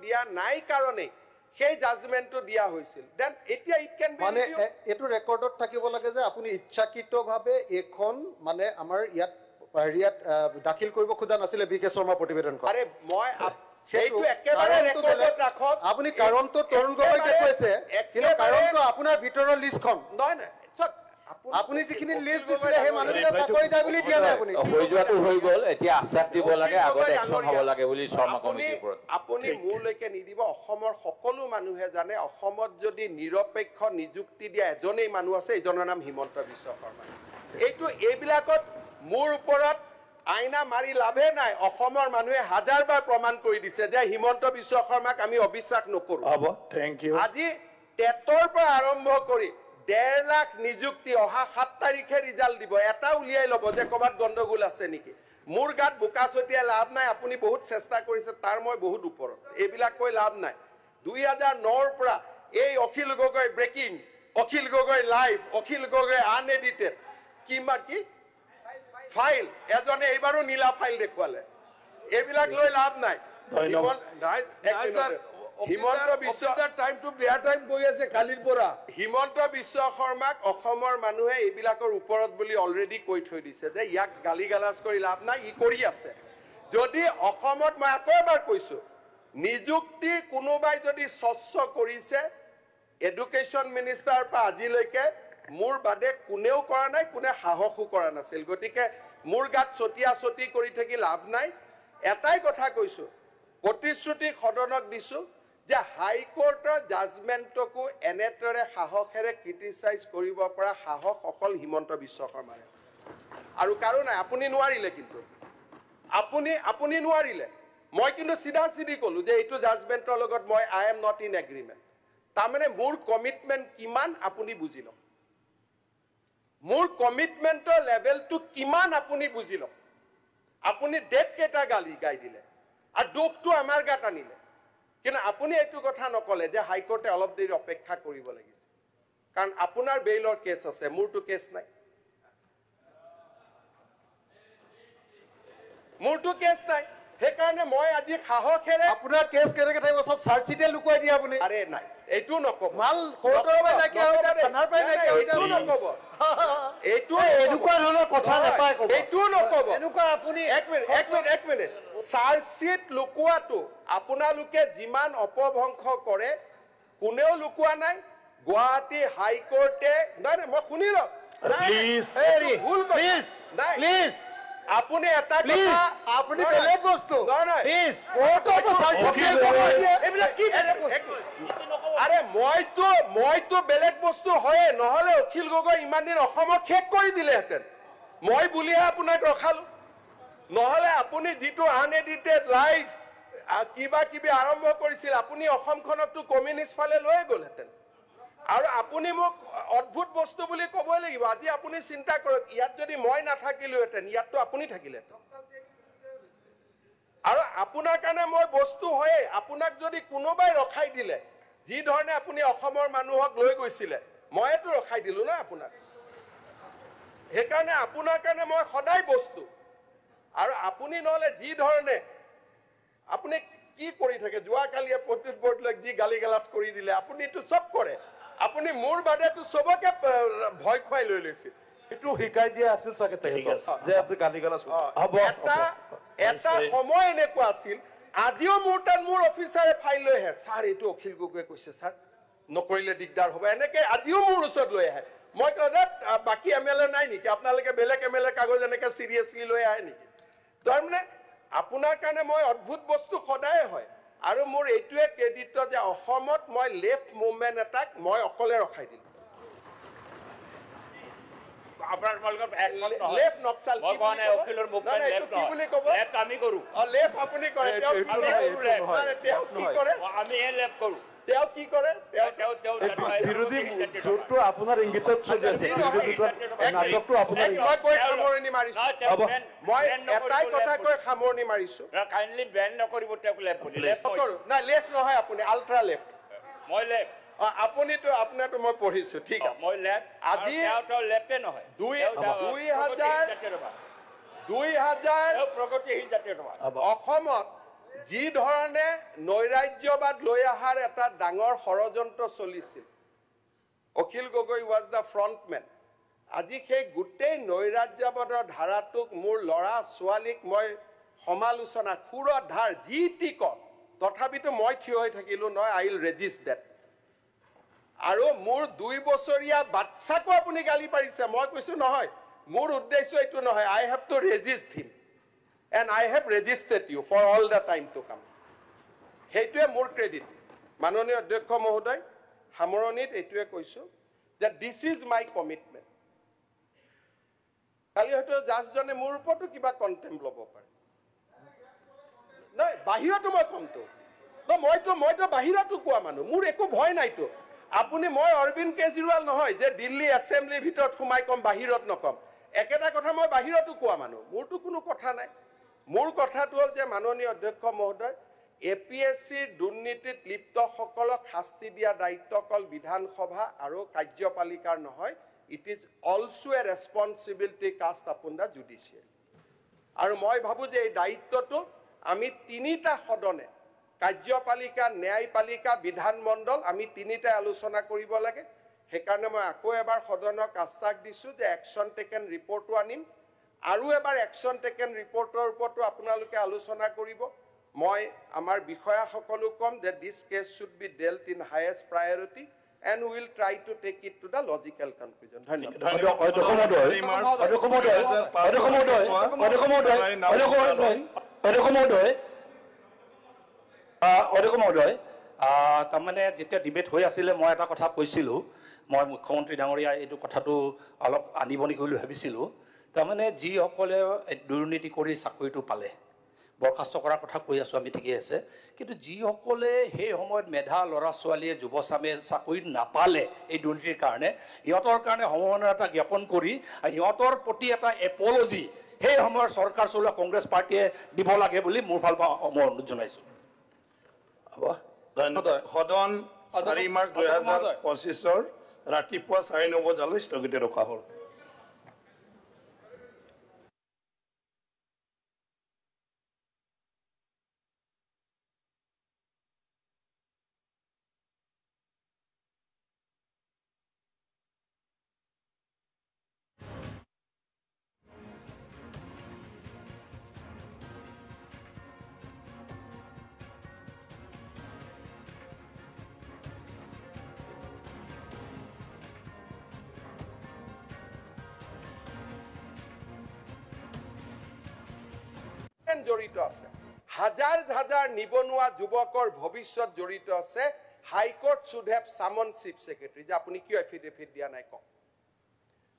দিয়া নাই কাৰণে সেই জাজমেন্টটো দিয়া হৈছিল দেন এতিয়া ইট ক্যান বি মানে এটো ৰেকৰ্ডত থাকিব লাগে যে আপুনি ইচ্ছাকৃতভাৱে এখন মানে আমাৰ ইয়াত দাখিল কৰিব খোজা নাছিলে বিকে শৰ্মা প্ৰতিবেদনখন আৰে মই সেইটো একেবাৰে ৰেকৰ্ডত ৰাখক আপুনি কাৰণটো তৰুণ গগৈকে কৈছে কিন্তু কাৰণটো আপোনাৰ ভিতৰৰ লিষ্টখন নহয় নহয় আপুনি যিখিনি লিষ্ট দিছিলে সেই মানুহকেইটা চাকৰি যায় বুলি দিয়া নাই আপুনি হৈ যোৱাটো হৈ গ'ল এতিয়া আশ্বাস দিব লাগে আগত একচন হ'ব লাগে বুলি শৰ্মা কমিটিৰ ওপৰত আপুনি মোৰলৈকে নিদিব অসমৰ সকলো মানুহে জানে অসমত যদি নিৰপেক্ষ নিযুক্তি দিয়া এজনেই মানুহ আছে এইজনৰ নাম হিমন্ত বিশ্ব শৰ্মা এইবিলাকত মোৰ ওপৰত আইনা মাৰি লাভে নাই অসমৰ মানুহে হাজাৰবাৰ প্ৰমাণ কৰি দিছে যে হিমন্ত বিশ্ব শৰ্মাক আমি অবিশ্বাস নকৰো হ'ব থ্যাংক ইউ আজি টেটৰ পৰা আৰম্ভ কৰি 1.5 লাখ নিযুক্তি অহা 7 তাৰিখে ৰিজাল্ট দিব এটা উলিয়াই ল'ব যে ক'বাত গণ্ডগোল আছে নেকি মোৰ গাত বোকা ছটিয়াই লাভ নাই আপুনি বহুত চেষ্টা কৰিছে তাৰ মই বহুত ওপৰত এইবিলাক কৈ লাভ নাই 2009 ৰ পৰা এই Akhil Gogoi breaking Akhil Gogoi live Akhil Gogoi unedited কিমান কি ফাইল এজনে এইবাৰো নীলা ফাইল দেখুৱালে এইবিলাক লৈ লাভ নাই ধন্যবাদ হিমন্ত বিশ্ব টাইম টু বেয়া টাইম গৈ আছে কালিৰ পৰা হিমন্ত বিশ্ব শৰ্মাক অসমৰ মানুহে এইবিলাকৰ ওপৰত বুলি অলৰেডি কৈ থৈ দিছে যে ইয়াক গালি গালাজ কৰি লাভ নাই ই কৰি আছে যদি অসমত মই আকৌ এবাৰ কৈছো নিযুক্তি কোনোবাই যদি স্বচ্ছ কৰিছে এডুকেশ্যন মিনিষ্টাৰ পৰা আজিলৈকে মোৰ বাদে কোনেও কৰা নাই কোনে সাহসো কৰা নাছিল গতিকে মোৰ গাত ছটিয়া ছটি কৰি থাকি লাভ নাই এটাই কথা কৈছো প্ৰতিশ্ৰুতি সদনক দিছো যে হাইকোৰ্টৰ জাজমেন্টকো এনেতৰে সাহসেৰে ক্ৰিটিসাইজ কৰিব পৰা সাহস অকল হিমন্ত বিশ্ব শৰ্মাৰ আছে আৰু কাৰো নাই আপুনি নোৱাৰিলে কিন্তু আপুনি নোৱাৰিলে মই কিন্তু সিধা সিধি কলো যে এইটো জাজমেন্টৰ লগত মই I am not in agreement তাৰমানে মোৰ কমিটমেন্ট কিমান আপুনি বুজি লওক মোৰ কমিটমেন্টৰ লেভেলটো কিমান আপুনি বুজি লওক আপুনি ডেট কেটা গালি গাই দিলে আৰু দুখটো আমাৰ গাত আনিলে কিন্তু আপুনি এইটো কথা নকলে যে হাইকোৰ্টে অলপ দেৰি অপেক্ষা কৰিব লাগিছে কাৰণ আপোনাৰ বেইলৰ কেছ আছে মোৰটো কেছ নাই সেইকাৰণে মই আজি সাহসেৰে আপোনাৰ কেছ কেনেকৈ থাকিব চব চাৰ্জচিটে লুকুৱাই দিয়ে আপুনি আৰে নাই এইটো নকব মাল কোৰ্টৰ পৰা নাইকিয়া হৈ যায় থানাৰ পৰা নাইকিয়া হৈ যায় এইটো নকব এইটো এনেকুৱা ধৰণৰ কথা নাপায় ক'ব এইটো নকব এনেকুৱা আপুনি এক মিনিট চাৰ্জচিট লুকুৱাটো আপোনালোকে যিমান অপভংশ কৰে কোনেও লুকুৱা নাই গুৱাহাটী হাইকোৰ্টে নাই মই শুনি ৰ প্লিজ আপুনি এটা কথা আপুনি বেলেগ বস্তু প্লিজ আৰে মইতো বেলেগ বস্তু হয় নহলে অখিল গগৈ ইমান দিন অসমক শেষ কৰি দিলেহেঁতেন মই বুলিহে আপোনাক ৰখালো নহলে আপুনি যিটো আনএডিটেড লাইভ কিবা কিবি আৰম্ভ কৰিছিল আপুনি অসমখনতো কমিউনিষ্ট ফালে লৈ গ'লহেঁতেন আৰু আপুনি মোক অদ্ভুত বস্তু বুলি ক'বই লাগিব আজি আপুনি চিন্তা কৰক ইয়াত যদি মই নাথাকিলোহেঁতেন ইয়াততো আপুনি থাকিলেহেঁতেন আৰু আপোনাৰ কাৰণে মই বস্তু হয়ে আপোনাক যদি কোনোবাই ৰখাই দিলে যি ধৰণে আপুনি অসমৰ মানুহক লৈ গৈছিলে মইতো ৰখাই দিলো না আপোনাক সেইকাৰণে আপোনাৰ কাৰণে মই সদায় বস্তু আৰু আপুনি নহলে যি ধৰণে আপুনি কি কৰি থাকে যোৱাকালিয়ে প্ৰতিট বৰ্ডলৈ যি গালি গালাজ কৰি দিলে আপুনিতো চব কৰে আপুনি মোৰ বাদেতো সবকে ভয় খুৱাই লৈ লৈছিল এইটো শিকাই দিয়া আছিল চাগে যে আপুনি গালি গালাজ হ'ব এটা সময় এনেকুৱা আছিল আজিও মোৰ তাত মোৰ অফিচাৰে ফাইল লৈ আহে ছাৰ এইটো অখিল গগৈয়ে কৈছে ছাৰ নকৰিলে দিগদাৰ হ'ব এনেকে আজিও মোৰ ওচৰত লৈ আহে মই কওঁ বাকী এমএলএ নাই নেকি আপোনালোকে বেলেগ এমএলএ কাগজ এনেকে চিৰিয়াছলি লৈ আহে নেকি তাৰমানে আপোনাৰ কাৰণে মই অদ্ভুত বস্তু সদায় হয় আৰু মোৰ এইটোৱে ক্ৰেডিট যে অসমত মই লেফ্ট মুভমেন্ট এটাক মই অকলে ৰখাই দিলো আপোনাৰ মালকৰ একমত নহয় লেফ্ট নক্সাল মই কোৱা নাই অখিলৰ মুভমেন্ট লেফ্ট কি বুলি ক'ব লেফ্ট আমি কৰো লেফ্ট আপুনি কৰে তেওঁ কি কৰে আমি এই লেফ্ট কৰো তেওঁ কি কৰে বিৰোধী জোটটো আপোনাৰ ইংগিতত চলি আছে নাটকটো আপোনাৰ মই কৈ সামৰণি মাৰিছো মই এটাই কথা কৈ সামৰণি মাৰিছো কাইণ্ডলি বেন নকৰিব তেওঁক লেফ্ট বুলি লেফ্ট নাই লেফ্ট নহয় আপুনি আল্ট্ৰা লেফ্ট মই লেফ্ট আপুনিতো আপোনাৰতো মই পঢ়িছো ঠিক আছে মই লেফ্ট আজি তেওঁ লেফ্টে নহয় 2000 প্ৰগতিশীল জাতীয়তাবাদ অসমত যি ধৰণে নৈৰাজ্যবাদ লৈ অহাৰ এটা ডাঙৰ ষড়যন্ত্ৰ চলিছিল, অখিল গগৈ ৱাজ দ্য ফ্ৰণ্টমেন। আজি সেই গোটেই নৈৰাজ্যবাদৰ ধাৰাটোক মোৰ ল'ৰা ছোৱালীক মই সমালোচনা খুৰৰ ধাৰ যি টি কওঁ, তথাপিতো মই থিয় হৈ থাকিলোঁ নহয়, আই উইল ৰেজিষ্ট ডেট। আৰু মোৰ 2 বছৰীয়া বাচ্চাকো আপুনি গালি পাৰিছে, মই কৈছোঁ নহয়, মোৰ উদ্দেশ্য এইটো নহয়, I have to resist him and I have resisted you for all the time to come. সেইটোৱে মোৰ ক্ৰেডিট। মাননীয় অধ্যক্ষ মহোদয়, সামৰণিত এইটোৱে কৈছোঁ যে দিছ ইজ মাই কমিটমেণ্ট। কালি হয়তো জাজজনে মোৰ ওপৰতো কিবা কণ্টেম্প ল'ব পাৰে, নহয় বাহিৰতো মই কমতো, মইতো বাহিৰতো কোৱা মানুহ, মোৰ একো ভয় নাইতো। আপুনি মই অৰবিন্দ কেজৰিৱাল নহয় যে দিল্লী এছেম্বলিৰ ভিতৰত সোমাই কম, বাহিৰত নকম। একেটা কথা মই বাহিৰতো কোৱা মানুহ, মোৰতো কোনো কথা নাই। মোৰ কথাটো হ'ল যে মাননীয় অধ্যক্ষ মহোদয়, APSCৰ দুৰ্নীতিত লিপ্তসকলক শাস্তি দিয়া দায়িত্ব অকল বিধানসভা আৰু কাৰ্যপালিকাৰ নহয়, it is also A responsibility caste upon the judiciary. আৰু মই ভাবোঁ যে এই দায়িত্বটো আমি 3টা সদনে, কাৰ্যপালিকা, ন্যায়পালিকা, বিধানমণ্ডল, আমি 3টাই আলোচনা কৰিব লাগে। সেইকাৰণে মই আকৌ এবাৰ সদনক আশ্বাস দিছোঁ যে একশ্যন টেকেন ৰিপৰ্টো আনিম, আৰু এবাৰ একশ্যন টেকেন ৰিপৰ্টৰ ওপৰতো আপোনালোকে আলোচনা কৰিব। মই আমাৰ বিষয়াসকলো ক'ম যে দিছ cash should be ডেল্ট in highest priority and will try to take it to the logical conclusion. তাৰমানে যেতিয়া ডিবেট হৈ আছিলে, মই এটা কথা কৈছিলোঁ, মই মুখ্যমন্ত্ৰী ডাঙৰীয়া এইটো কথাটো অলপ আনিব নেকি বুলি ভাবিছিলোঁ। তাৰমানে যিসকলে দুৰ্নীতি কৰি চাকৰিটো পালে, বৰখাস্ত কৰাৰ কথা কৈ আছোঁ আমি, ঠিকেই আছে, কিন্তু যিসকলে সেই সময়ত মেধা ল'ৰা ছোৱালীয়ে যুৱচামে চাকৰি নাপালে এই দুৰ্নীতিৰ কাৰণে, সিহঁতৰ কাৰণে সমবেদনা এটা জ্ঞাপন কৰি সিহঁতৰ প্ৰতি এটা এপলজি সেই সময়ৰ চৰকাৰ চলোৱা কংগ্ৰেছ পাৰ্টীয়ে দিব লাগে বুলি মোৰ ফালৰ পৰা মই অনুৰোধ জনাইছোঁ। সদন 4 মাৰ্চ 2025 ৰাতিপুৱা 9:30 বজালৈ স্থগিত ৰখা হ'ল। জড়িত আছে, হাজাৰ হাজাৰ নিবনুৱা যুৱকৰ ভৱিষ্যত জড়িত আছে। High court should have summon chief secretary যে আপনি কিয় এফিডেভিট দিয়া নাই কওক।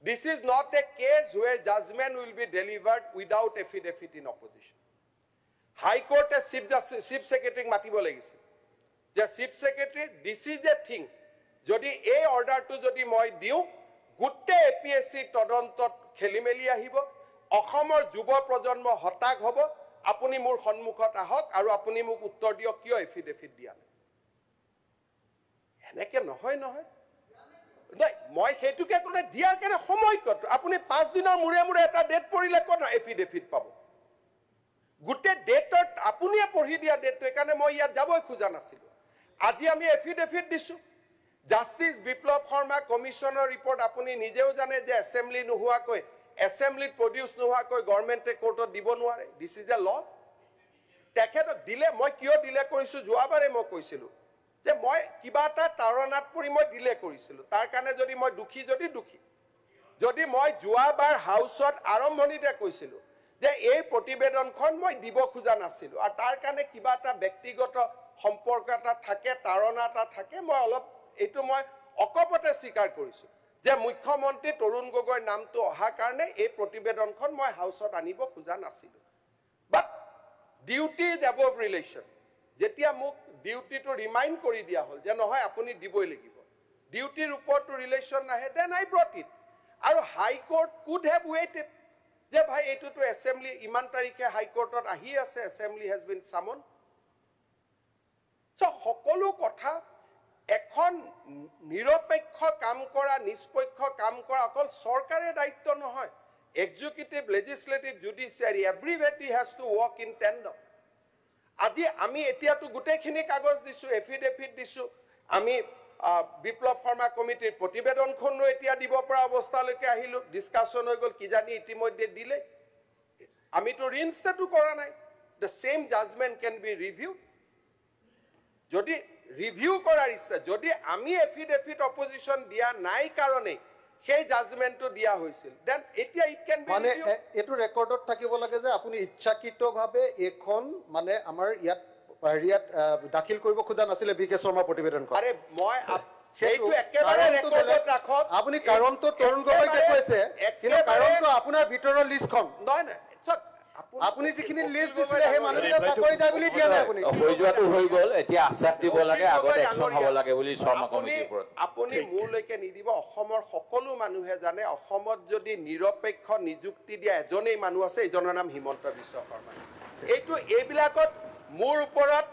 This is not a case where judgment will be delivered without affidavit in opposition. হাইকোর্টে চিফ সেক্রেটারিক মাতিব লাগিছিল যে chief secretary this is a thing, যদি এই অৰ্ডাৰটো যদি মই দিওঁ, গোটেই APSC তদন্তত খেলিমেলি আহিব, অসমৰ যুৱ প্ৰজন্ম হতাশ হ'ব, আপুনি মোৰ সন্মুখত আহক আৰু আপুনি মোক উত্তৰ দিয়ক কিয় এফিডেভিট দিয়া নাই। এনেকে নহয় নহয়, মই সেইটোকে ক'লে দিয়াৰ কাৰণে সময় ক'ত? আপুনি 5 দিনৰ মূৰে মূৰে এটা ডেট পৰিলে ক'ত এফিডেভিট পাব? গোটেই ডেটত আপুনিয়ে পঢ়ি দিয়া ডেটটো, সেইকাৰণে মই ইয়াত যাবই খোজা নাছিলোঁ। আজি আমি এফিডেভিট দিছোঁ। জাষ্টিছ বিপ্লৱ শৰ্মা কমিশ্যনৰ ৰিপৰ্ট আপুনি নিজেও জানে যে এছেম্বলি নোহোৱাকৈ, এছেম্বলিত প্ৰডিউচ নোহোৱাকৈ গভৰ্ণমেণ্টে কোৰ্টত দিব নোৱাৰে। দিছ ইজ এ ল। তেখেতক দিলে, মই কিয় ডিলে কৰিছোঁ যোৱাবাৰে মই কৈছিলোঁ যে মই কিবা এটা তাৰণাত পৰি মই ডিলে কৰিছিলোঁ, তাৰ কাৰণে যদি মই দুখী, যদি মই যোৱাবাৰ হাউচত আৰম্ভণিতে কৈছিলোঁ যে এই প্ৰতিবেদনখন মই দিব খোজা নাছিলোঁ আৰু তাৰ কাৰণে কিবা এটা ব্যক্তিগত সম্পৰ্ক এটা থাকে, তাৰণা এটা থাকে, মই অলপ এইটো মই অকপতে স্বীকাৰ কৰিছোঁ যে মুখ্যমন্ত্ৰী তৰুণ গগৈৰ নামটো অহাৰ কাৰণে এই প্ৰতিবেদনখন মই হাউচত আনিব খোজা নাছিলোঁ। বাট ডিউটি ইজ এবভ ৰিলেশ্যন। যেতিয়া মোক ডিউটিটো ৰিমাইণ্ড কৰি দিয়া হ'ল যে নহয় আপুনি দিবই লাগিব, ডিউটিৰ ওপৰতো ৰিলেশ্যন নাহে, দেন আই ব্ৰট ইট। আৰু হাইকোৰ্ট কুড হেভ ৱেইটেড যে ভাই এইটোতো এছেম্বলি ইমান তাৰিখে হাইকোৰ্টত আহি আছে, এছেম্বলি হেজ বিন চামন। চ' সকলো কথা এখন নিৰপেক্ষ কাম কৰা, নিষ্পক্ষ কাম কৰা অকল চৰকাৰে দায়িত্ব নহয়, executive, legislative, judiciary, everybody has to work in tandem. আজি আমি এতিয়াতো গোটেইখিনি কাগজ দিছো, এফিডেভিট দিছো, আমি বিপ্লৱ শৰ্মা কমিটিৰ প্ৰতিবেদনখনো এতিয়া দিব পৰা অৱস্থালৈকে আহিলো, ডিছকাশ্যন হৈ গ'ল, কিজানি ইতিমধ্যে দিলে। আমিতো ৰিইনষ্টেটো কৰা নাই। The same judgment can be review. যদি ৰিভিউ কৰাৰ ইচ্ছা, যদি আমি এফিডেভিট অপজিশ্যন দিয়া নাই কাৰণেই সেই জাজমেণ্টটো দিয়া হৈছিল, দেন এতিয়া ইট কেন বি মানে ৰিভিউ। এইটো ৰেকৰ্ডত থাকিব লাগে যে আপুনি ইচ্ছাকৃতভাৱে এইখন মানে আমাৰ ইয়াত দাখিল কৰিব খোজা নাছিলে বি কে শৰ্মা প্ৰতিবেদনখন। আৰে মই সেইটো সেইটো একেবাৰে কাৰণটো ৰেকৰ্ডত বেলেগ। ৰাখক। আপুনি কাৰণটো তৰুণ গগৈক দেখুৱাইছে, কিন্তু কাৰণটো আপোনাৰ ভিতৰৰ লিষ্টখন। নহয় নহয়, চাওক, আপুনি যিখিনি লিষ্ট দিছিলে সেই মানুহকেইটা চাকৰি যায় বুলি দিয়া নাই আপুনি। হৈ যোৱাটো হৈ গ'ল, এতিয়া আশ্বাস দিব লাগে, আগত একশ্যন হ'ব লাগে বুলি শৰ্মা কমিটিৰ ওপৰত। আপুনি মোৰলৈকে নিদিব। অসমৰ সকলো মানুহে জানে অসমত যদি নিৰপেক্ষ নিযুক্তি দিয়া এজনেই মানুহ আছে, এইজনৰ নাম হিমন্ত বিশ্ব শৰ্মা। এইবিলাকত মোৰ ওপৰত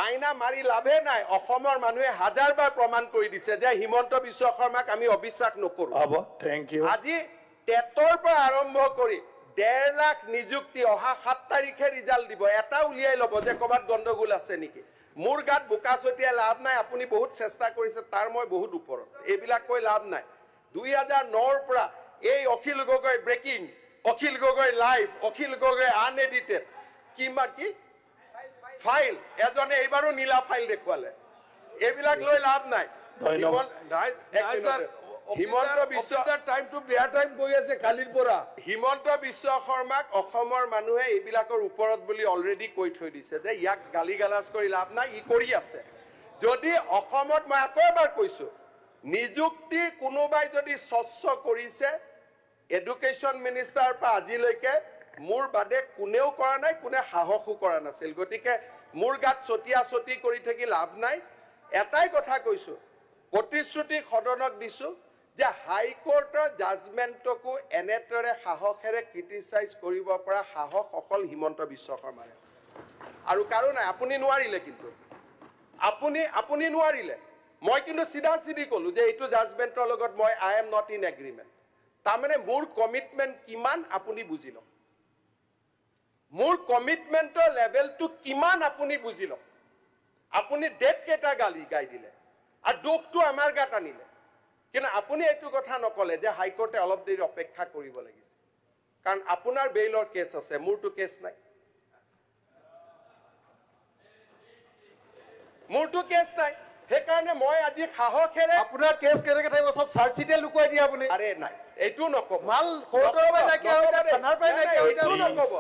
আইনা মাৰি লাভে নাই। অসমৰ মানুহে হাজাৰবাৰ প্ৰমাণ কৰি দিছে যে হিমন্ত বিশ্ব শৰ্মাক আমি অবিশ্বাস নকৰো। হ'ব, থেংক ইউ। আজি টেটৰ পৰা আৰম্ভ কৰি 1.5 লাখ নিযুক্তি অহা 7 তাৰিখে ৰিজাল্ট দিব। এটা উলিয়াই ল'ব যে ক'ৰবাত গণ্ডগোল আছে নেকি। মোৰ গাত বোকা ছটিয়াই লাভ নাই। আপুনি বহুত চেষ্টা কৰিছে, তাৰ মই বহুত ওপৰত। এইবিলাক কৈ লাভ নাই। 2009ৰ পৰা এই Akhil Gogoi breaking, Akhil Gogoi live, Akhil Gogoi unedited, কিমান কি ফাইল, এজনে এইবাৰো নীলা ফাইল দেখুৱালে। এইবিলাক লৈ লাভ নাই। ধন্যবাদ। হিমন্ত বিশ্ব হিমন্ত বিশ্ব শৰ্মাক অসমৰ মানুহে এইবিলাকৰ ওপৰত বুলি অলৰেডি কৈ থৈ দিছে যে ইয়াক গালি গালাজ কৰি লাভ নাই, ই কৰি আছে। যদি অসমত, মই আকৌ এবাৰ কৈছো, নিযুক্তি কোনোবাই যদি স্বচ্ছ কৰিছে, এডুকেশ্যন মিনিষ্টাৰৰ পৰা আজিলৈকে মোৰ বাদে কোনেও কৰা নাই, কোনে সাহসো কৰা নাছিল। গতিকে মোৰ গাত ছটিয়া ছটি কৰি থাকি লাভ নাই। এটাই কথা কৈছো, প্ৰতিশ্ৰুতি সদনক দিছো যে হাইকোৰ্টৰ জাজমেণ্টকো এনেদৰে সাহসেৰে ক্ৰিটিচাইজ কৰিব পৰা সাহস অকল হিমন্ত বিশ্ব শৰ্মাৰ আছে, আৰু কাৰো নাই। আপুনি নোৱাৰিলে, কিন্তু আপুনি নোৱাৰিলে। মই কিন্তু চিধা চিধি ক'লো যে এইটো জাজমেণ্টৰ লগত মই I am not in agreement. তাৰমানে মোৰ কমিটমেণ্ট কিমান আপুনি বুজি লওক, মোৰ কমিটমেণ্টৰ লেভেলটো কিমান আপুনি বুজি লওক। আপুনি ডেট কেইটা গাই দিলে আৰু দুখটো আমাৰ গাত আনিলে, কিন্তু আপুনি এইটো কথা নকলে যে হাইকোৰ্টে অলপ দেৰি অপেক্ষা কৰিব লাগিছে, কাৰণ আপোনাৰ বেইলৰ কেছ আছে, মোৰতো কেছ নাই। মোৰতো কেছ নাই, সেইকাৰণে মই আজি সাহসেৰে। আপোনাৰ কেছ কেনেকে থাকিব? চব চাৰ্জশ্বিটে লুকুৱাই দিয়ে আপুনি। আৰে নাই, এইটো নকব। মাল কোৰ্টৰ পৰা নাইকিয়া হৈ যায়, থানাৰ পৰা নাইকিয়া হৈ যায়। এইটো নকব,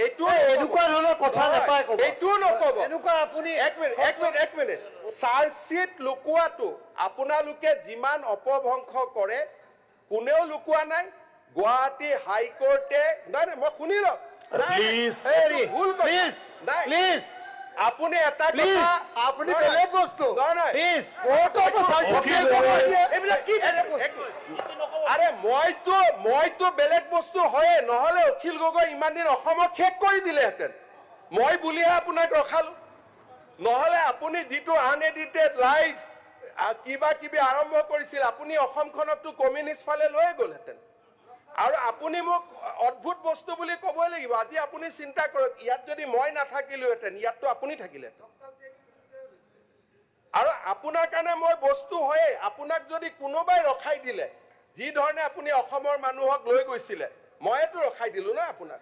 এইটো এনেকুৱা ধৰণৰ কথা নাপায় ক'ব। এইটো নকব। এনেকুৱা আপুনি এক মিনিট চাৰ্জশ্বিট লুকুৱাটো আপোনালোকে যিমান অপভংশ কৰে, কোনেও লুকুৱা নাই। গুৱাহাটী হাইকোৰ্টে নাই, মই শুনি লওক, ভুল প্লিজ। আপুনি এটা কথা, আপুনি বেলেগ বস্তু। আৰে মইতো বেলেগ বস্তু হয়ে, নহলে অখিল গগৈ ইমান দিন অসমক শেষ কৰি দিলেহেঁতেন। মই বুলিহে আপোনাক ৰখালো, নহলে আপুনি যিটো আনএডিটেড লাইভ কিবা কিবি আৰম্ভ কৰিছিল, আপুনি অসমখনকতো কমিউনিষ্ট ফালে লৈ গ'লহেঁতেন। আৰু আপুনি মোক অদ্ভুত বস্তু বুলি ক'বই লাগিব। আজি আপুনি চিন্তা কৰক, ইয়াত যদি মই নাথাকিলোহেঁতেন, ইয়াততো আপুনি থাকিলেহেঁতেন। আৰু আপোনাৰ কাৰণে মই বস্তু হয়ে, আপোনাক যদি কোনোবাই ৰখাই দিলে, যি ধৰণে আপুনি অসমৰ মানুহক লৈ গৈছিলে, মইতো ৰখাই দিলো না আপোনাক।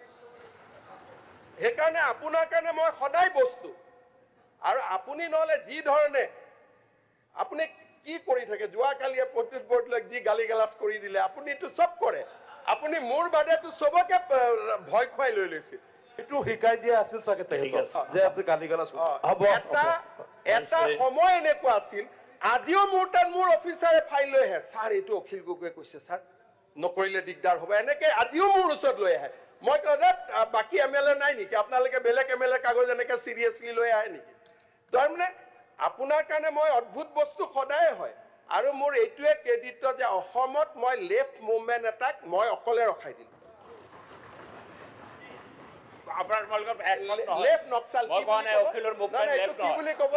সেইকাৰণে আপোনাৰ কাৰণে মই সদায় বস্তু। আৰু আপুনি নহলে যি ধৰণে আপুনি কি কৰি থাকে, যোৱাকালিয়ে প্ৰতিট বৰ্ডলৈ যি গালি গালাজ কৰি দিলে, আপুনিতো চব কৰে। আপুনি মোৰ বাদেতো চবকে ভয় খুৱাই লৈ লৈছিল। এইটো শিকাই দিয়া আছিল চাগে যে আপুনি গালি গালাজ এটা সময় এনেকুৱা আছিল, আজিও মোৰ তাত মোৰ অফিচাৰে ফাইল লৈ আহে, ছাৰ এইটো অখিল গগৈয়ে কৈছে, ছাৰ নকৰিলে দিগদাৰ হ'ব, এনেকে আজিও মোৰ ওচৰত লৈ আহে। মই কওঁ যে বাকী MLA নাই নেকি, আপোনালোকে বেলেগ MLA কাগজ এনেকে চিৰিয়াছলি লৈ আহে নেকি? তাৰমানে আপোনাৰ কাৰণে মই অদ্ভুত বস্তু সদায় হয়। আৰু মোৰ এইটোৱে ক্ৰেডিট যে অসমত মই লেফ্ট মুভমেণ্ট এটাক মই অকলে ৰখাই দিলো। লেফ্ট নক্সাল কি বুলি ক'ব?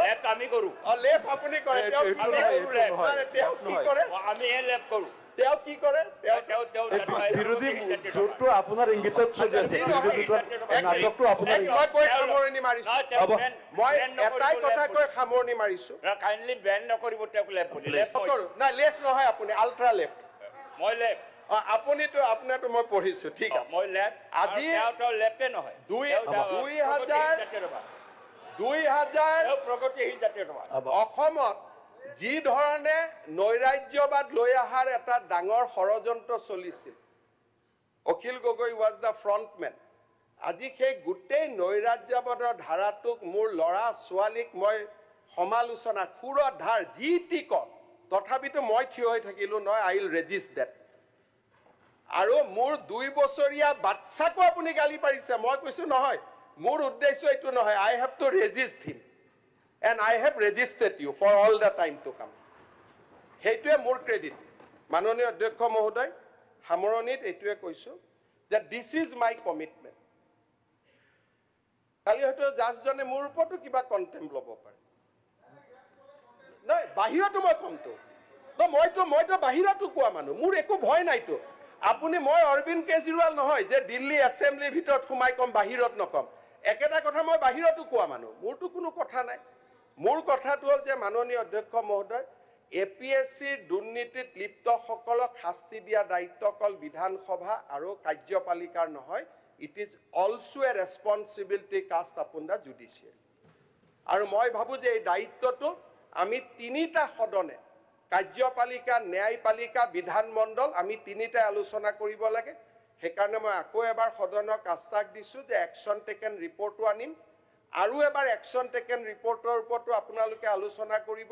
তেওঁ কি কৰে বিৰোধী জোটটো আপোনাৰ ইংগিতত চলি আছে বিৰোধী জোটৰ নাটকটো আপোনাৰ মই কৈ সামৰণি মাৰিছো মই এটাই কথা কৈ সামৰণি মাৰিছো কাইণ্ডলি বেন নকৰিব তেওঁক লেফ্ট বুলি লেফ্ট নাই লেফ্ট নহয় আপুনি আল্ট্ৰা লেফ্ট মই লেফ্ট আপুনিতো আপোনাৰতো মই পঢ়িছো ঠিক আছে মই লেফ্ট আজি তেওঁ লেফ্টে নহয় 2000 প্ৰগতিশীল জাতীয়তাবাদ অসমত যি ধৰণে নৈৰাজ্যবাদ লৈ অহাৰ এটা ডাঙৰ ষড়যন্ত্ৰ চলিছিল অখিল গগৈ ৱাজ দ্য ফ্ৰণ্টমেন আজি সেই গোটেই নৈৰাজ্যবাদৰ ধাৰাটোক মোৰ ল'ৰা ছোৱালীক মই সমালোচনা সুৰৰ ধাৰ যি টি কওঁ তথাপিতো মই থিয় হৈ থাকিলো নহয় আই উইল ৰেজিষ্ট ডেট আৰু মোৰ 2 বছৰীয়া বাচ্চাকো আপুনি গালি পাৰিছে মই কৈছো নহয় মোৰ উদ্দেশ্য এইটো নহয় I have to resist him and I have resisted you for all the time to come. সেইটোৱে মোৰ ক্ৰেডিট মাননীয় অধ্যক্ষ মহোদয় সামৰণিত এইটোৱে কৈছো যে দিছ ইজ মাই কমিটমেণ্ট কালি হয়তো জাজজনে মোৰ ওপৰতো কিবা কণ্টেম্প ল'ব পাৰে নাই বাহিৰতো মই কমতো মইতো বাহিৰতো কোৱা মানুহ মোৰ একো ভয় নাইতো আপুনি মই অৰবিন্দ কেজৰিৱাল নহয় যে দিল্লী এছেম্বলিৰ ভিতৰত সোমাই কম বাহিৰত নকম একেটা কথা মই বাহিৰতো কোৱা মানুহ মোৰতো কোনো কথা নাই মোৰ কথাটো হ'ল যে মাননীয় অধ্যক্ষ মহোদয় এপিএছচিৰ দুৰ্নীতিত লিপ্তসকলক শাস্তি দিয়া দায়িত্ব অকল বিধানসভা আৰু কাৰ্যপালিকাৰ নহয় it is also A responsibility caste upon the judiciary আৰু মই ভাবোঁ যে এই দায়িত্বটো আমি 3টা সদনে কাৰ্যপালিকা ন্যায়পালিকা বিধানমণ্ডল আমি 3টাই আলোচনা কৰিব লাগে সেইকাৰণে মই আকৌ এবাৰ সদনক আশ্বাস দিছোঁ যে একশ্যন টেকেন ৰিপৰ্টো আনিম আৰু এবাৰ একশ্যন টেকেন ৰিপৰ্টৰ ওপৰতো আপোনালোকে আলোচনা কৰিব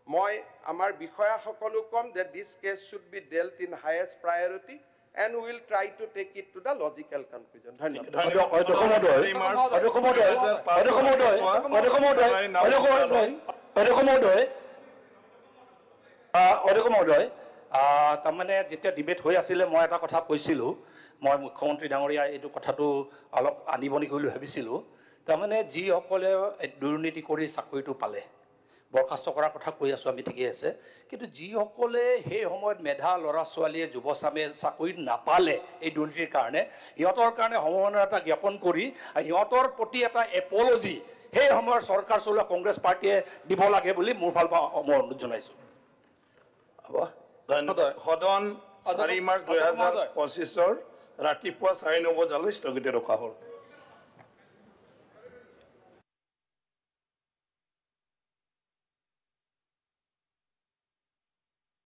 মই আমাৰ বিষয়াসকলক ক'ম যে দিছ cash should be ডেল্ট in highest priority and will try to take it to the logical conclusion ধন্যবাদ তাৰমানে যেতিয়া ডিবেট হৈ আছিলে মই এটা কথা কৈছিলোঁ মই মুখ্যমন্ত্ৰী ডাঙৰীয়া এইটো কথাটো অলপ আনিব নেকি বুলি ভাবিছিলোঁ তাৰমানে যিসকলে দুৰ্নীতি কৰি চাকৰিটো পালে বৰখাস্ত কৰাৰ কথা কৈ আছোঁ আমি ঠিকেই আছে কিন্তু যিসকলে সেই সময়ত মেধা ল'ৰা ছোৱালীয়ে যুৱচামে চাকৰি নাপালে এই দুৰ্নীতিৰ কাৰণে সিহঁতৰ কাৰণে সমবেদনা এটা জ্ঞাপন কৰি সিহঁতৰ প্ৰতি এটা এপলজি সেই সময়ৰ চৰকাৰ চলোৱা কংগ্ৰেছ পাৰ্টীয়ে দিব লাগে বুলি মোৰ ফালৰ পৰা মই অনুৰোধ জনাইছোঁ সদন 4 মাৰ্চ 2025 ৰাতিপুৱা 9:30 বজালৈ স্থগিত ৰখা হ'ল